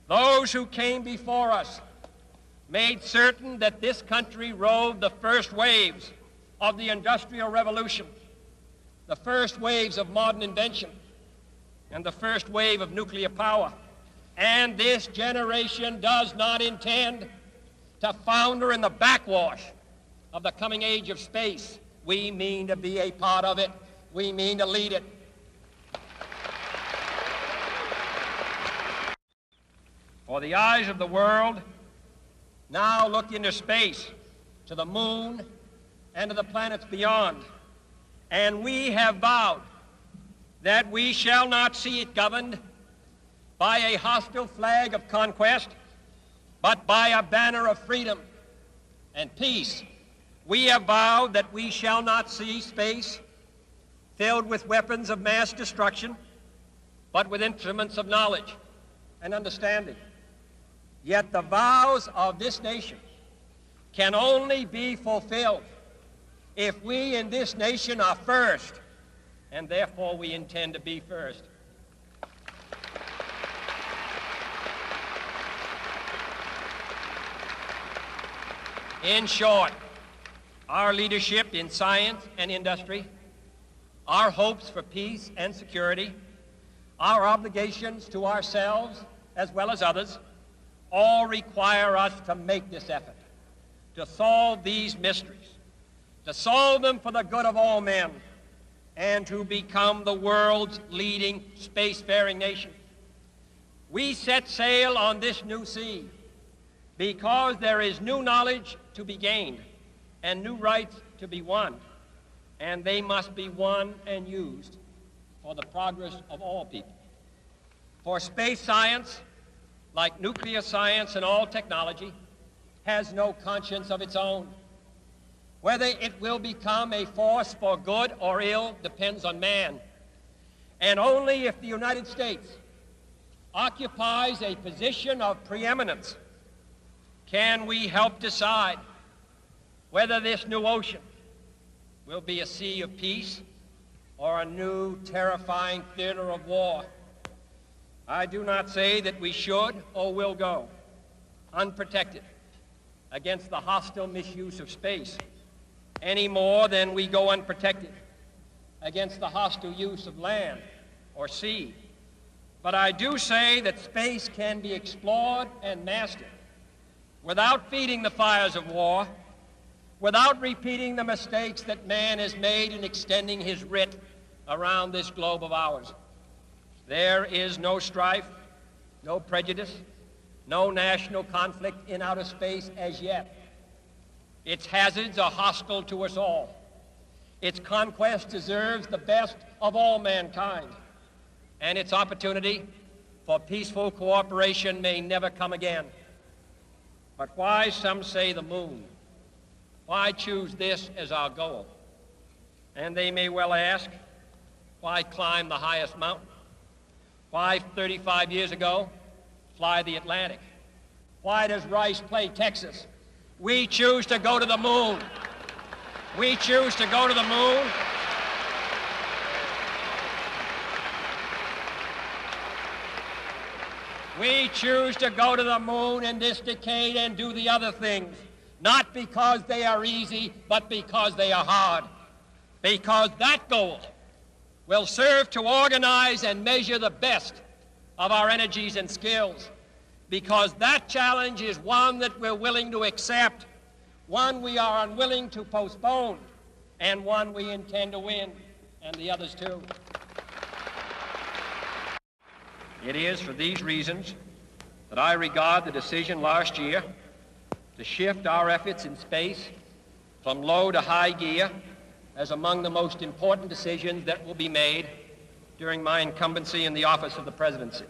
Those who came before us made certain that this country rode the first waves of the Industrial Revolution, the first waves of modern invention, and the first wave of nuclear power. And this generation does not intend to founder in the backwash of the coming age of space. We mean to be a part of it. We mean to lead it. For the eyes of the world now look into space, to the moon, and to the planets beyond. And we have vowed that we shall not see it governed by a hostile flag of conquest, but by a banner of freedom and peace. We have vowed that we shall not see space filled with weapons of mass destruction, but with instruments of knowledge and understanding. Yet the vows of this nation can only be fulfilled if we in this nation are first, and therefore we intend to be first. In short, our leadership in science and industry, our hopes for peace and security, our obligations to ourselves as well as others, all require us to make this effort, to solve these mysteries, to solve them for the good of all men, and to become the world's leading spacefaring nation. We set sail on this new sea because there is new knowledge to be gained and new rights to be won, and they must be won and used for the progress of all people. For space science, like nuclear science and all technology, has no conscience of its own. Whether it will become a force for good or ill depends on man. And only if the United States occupies a position of preeminence can we help decide whether this new ocean will be a sea of peace or a new terrifying theater of war. I do not say that we should or will go unprotected against the hostile misuse of space any more than we go unprotected against the hostile use of land or sea. But I do say that space can be explored and mastered without feeding the fires of war, without repeating the mistakes that man has made in extending his writ around this globe of ours. There is no strife, no prejudice, no national conflict in outer space as yet. Its hazards are hostile to us all. Its conquest deserves the best of all mankind, and its opportunity for peaceful cooperation may never come again. But why, some say, the moon? Why choose this as our goal? And they may well ask, why climb the highest mountain? Why, 35 years ago, fly the Atlantic? Why does Rice play Texas? We choose to go to the moon. We choose to go to the moon. We choose to go to the moon in this decade and do the other things, not because they are easy, but because they are hard. Because that goal will serve to organize and measure the best of our energies and skills. Because that challenge is one that we're willing to accept, one we are unwilling to postpone, and one we intend to win, and the others too. It is for these reasons that I regard the decision last year to shift our efforts in space from low to high gear as among the most important decisions that will be made during my incumbency in the office of the presidency.